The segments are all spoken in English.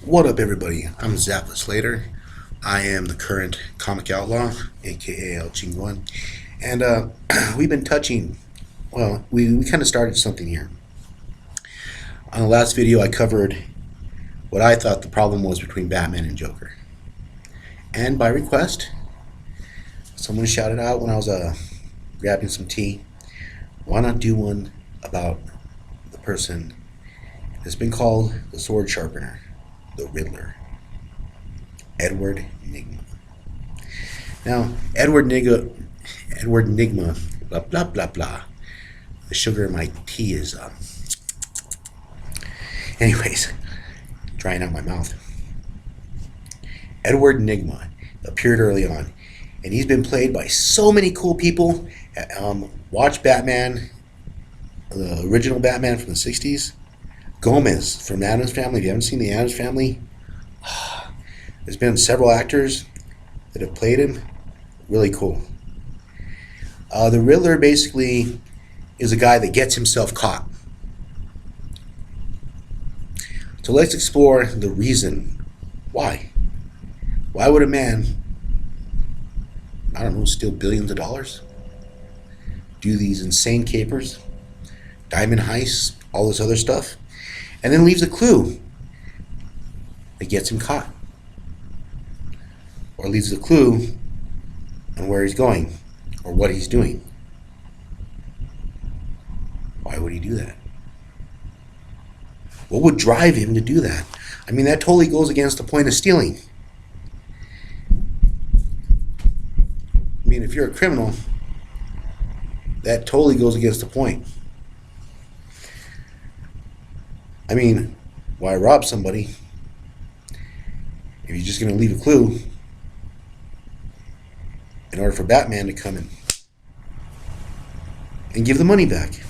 What up, everybody? I'm Zafa Slater. I am the current comic outlaw, aka El Chinguan. And we've been touching, well, we kind of started something here. On the last video, I covered what I thought the problem was between Batman and Joker. And by request, someone shouted out when I was grabbing some tea, why not do one about the person that's been called the sword sharpener, the Riddler, Edward Nygma. Now, Edward Nygma, blah blah blah blah. The sugar in my tea is, anyways, drying out my mouth. Edward Nygma appeared early on, and he's been played by so many cool people. Watch Batman, the original Batman from the '60s. Gomez from Addams Family. If you haven't seen the Addams Family, there's been several actors that have played him. Really cool. The Riddler basically is a guy that gets himself caught. So let's explore the reason why. Why would a man, I don't know, steal billions of dollars? Do these insane capers, diamond heists, all this other stuff, and then leaves a clue that gets him caught? Or leaves a clue on where he's going or what he's doing. Why would he do that? What would drive him to do that? I mean, that totally goes against the point of stealing. I mean, if you're a criminal, that totally goes against the point. I mean, why rob somebody if you're just going to leave a clue in order for Batman to come in and give the money back?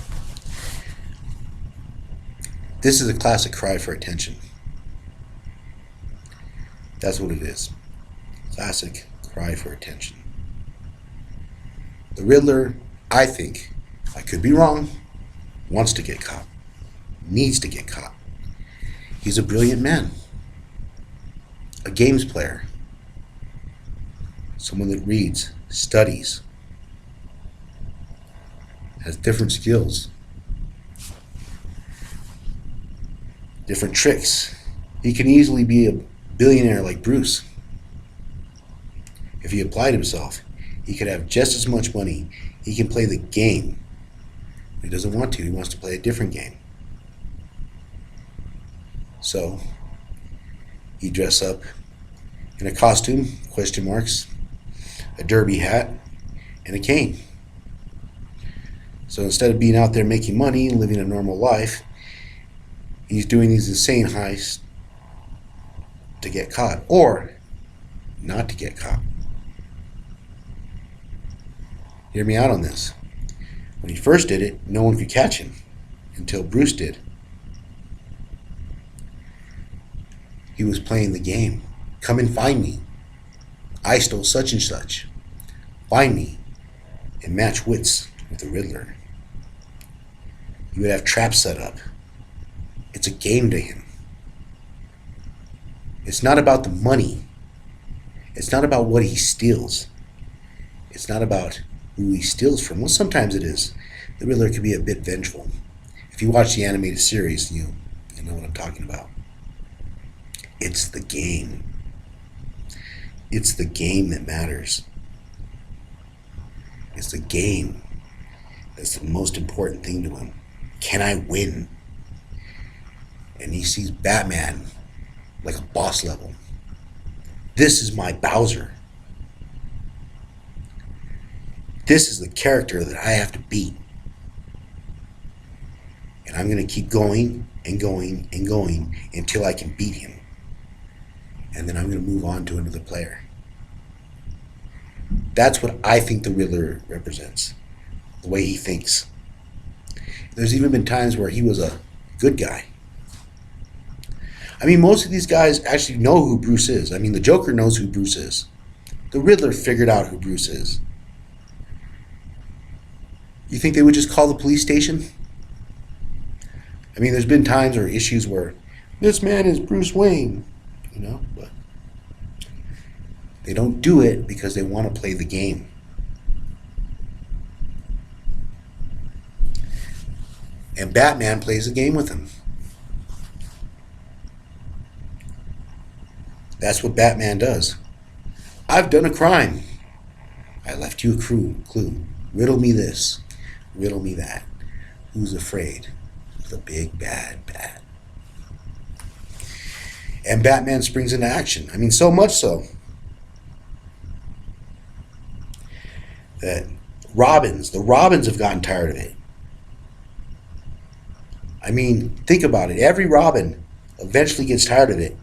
This is a classic cry for attention. That's what it is. Classic cry for attention. The Riddler, I think, I could be wrong, wants to get caught. Needs to get caught. He's a brilliant man. A games player. Someone that reads, studies, has different skills, different tricks. He can easily be a billionaire like Bruce. If he applied himself, he could have just as much money. He can play the game. He doesn't want to. He wants to play a different game. So, he dress up in a costume, question marks, a derby hat, and a cane. So instead of being out there making money and living a normal life, he's doing these insane heists to get caught, or not to get caught. Hear me out on this. When he first did it, no one could catch him until Bruce did. He was playing the game. Come and find me. I stole such and such. Find me and match wits with the Riddler. He would have traps set up. It's a game to him. It's not about the money. It's not about what he steals. It's not about who he steals from. Well, sometimes it is. The Riddler could be a bit vengeful. If you watch the animated series, you know what I'm talking about. It's the game. It's the game that matters. It's the game that's the most important thing to him. Can I win? And he sees Batman like a boss level. This is my Bowser. This is the character that I have to beat. And I'm going to keep going and going and going until I can beat him. And then I'm going to move on to another player. That's what I think the Riddler represents. The way he thinks. There's even been times where he was a good guy. I mean, most of these guys actually know who Bruce is. I mean, the Joker knows who Bruce is. The Riddler figured out who Bruce is. You think they would just call the police station? I mean, there's been times or issues where this man is Bruce Wayne. but they don't do it because they want to play the game. And Batman plays the game with him. That's what Batman does. I've done a crime. I left you a clue. Riddle me this. Riddle me that. Who's afraid of the big bad bat? And Batman springs into action. I mean, so much so that the Robins have gotten tired of it. I mean, think about it. Every Robin eventually gets tired of it.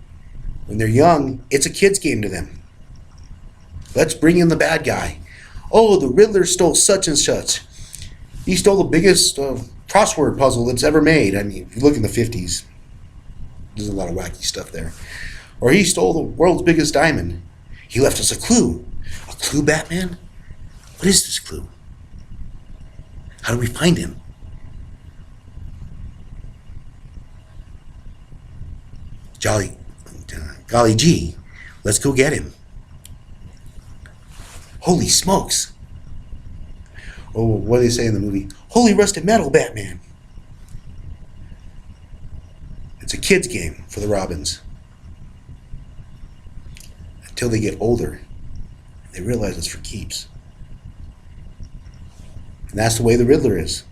When they're young, it's a kid's game to them. Let's bring in the bad guy. Oh, the Riddler stole such and such. He stole the biggest crossword puzzle that's ever made. I mean, if you look in the 50s, there's a lot of wacky stuff there. Or he stole the world's biggest diamond. He left us a clue. A clue, Batman? What is this clue? How do we find him? Golly gee, let's go get him. Holy smokes. Oh, what do they say in the movie? Holy rusted metal, Batman. It's a kid's game for the Robins. Until they get older, they realize it's for keeps. And that's the way the Riddler is.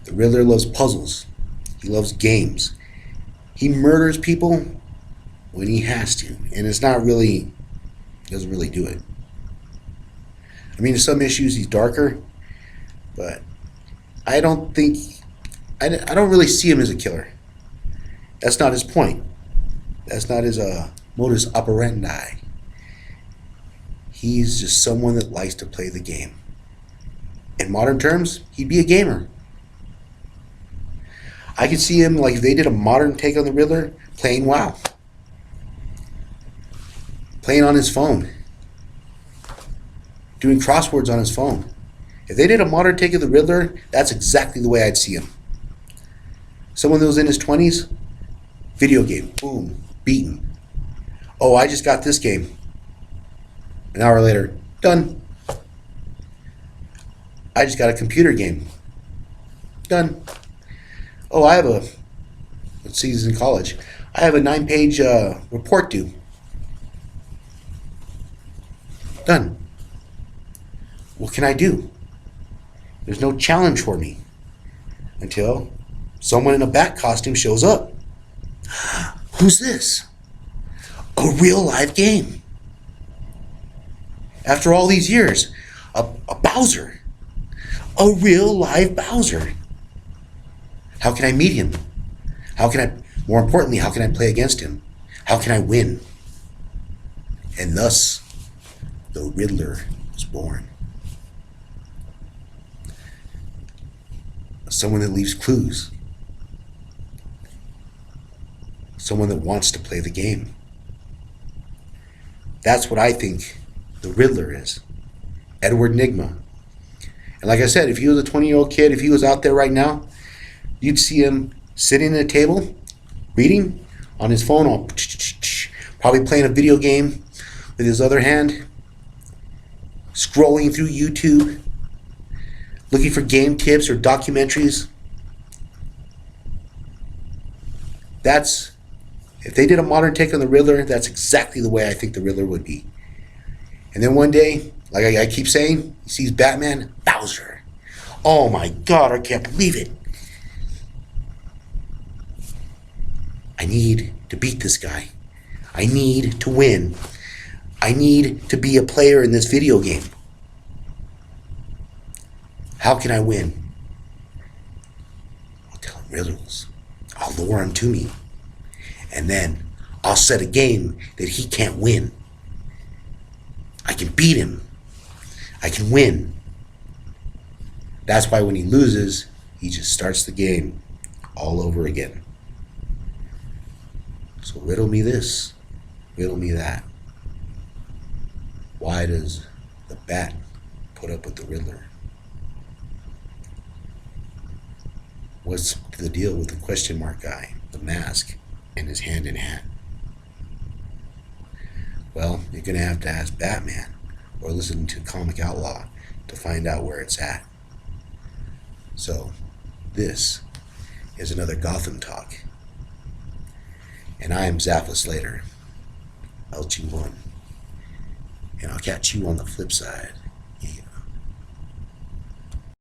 The Riddler loves puzzles. He loves games. He murders people when he has to. And it's not really, doesn't really do it. I mean, in some issues he's darker, but I don't really see him as a killer. That's not his point. That's not his modus operandi. He's just someone that likes to play the game. In modern terms, he'd be a gamer. I could see him, like if they did a modern take on the Riddler, playing WoW. Playing on his phone. Doing crosswords on his phone. If they did a modern take of the Riddler, that's exactly the way I'd see him. Someone that was in his 20s, video game, boom, beaten. Oh, I just got this game. An hour later, done. I just got a computer game. Done. Oh, let's see, he's in college. I have a 9-page report due. Done. What can I do? There's no challenge for me until someone in a bat costume shows up. Who's this? A real live game. After all these years, a Bowser. A real live Bowser. How can I meet him? More importantly, how can I play against him? How can I win? And thus, the Riddler was born. Someone that leaves clues. Someone that wants to play the game. That's what I think the Riddler is. Edward Nygma. And like I said, if he was a 20-year-old kid, if he was out there right now, you'd see him sitting at a table, reading on his phone, all probably playing a video game with his other hand, scrolling through YouTube, looking for game tips or documentaries. If they did a modern take on the Riddler, that's exactly the way I think the Riddler would be. And then one day, like I keep saying, he sees Batman, Bowser. Oh my God, I can't believe it. I need to beat this guy. I need to win. I need to be a player in this video game. How can I win? I'll tell him riddles. I'll lure him to me. And then I'll set a game that he can't win. I can beat him. I can win. That's why when he loses, he just starts the game all over again. So riddle me this, riddle me that. Why does the Bat put up with the Riddler? What's the deal with the question mark guy, the mask, and his hand in hat? Well, you're going to have to ask Batman or listen to Comic Outlaw to find out where it's at. So, this is another Gotham Talk. And I am Zafa Slater, LG1. And I'll catch you on the flip side.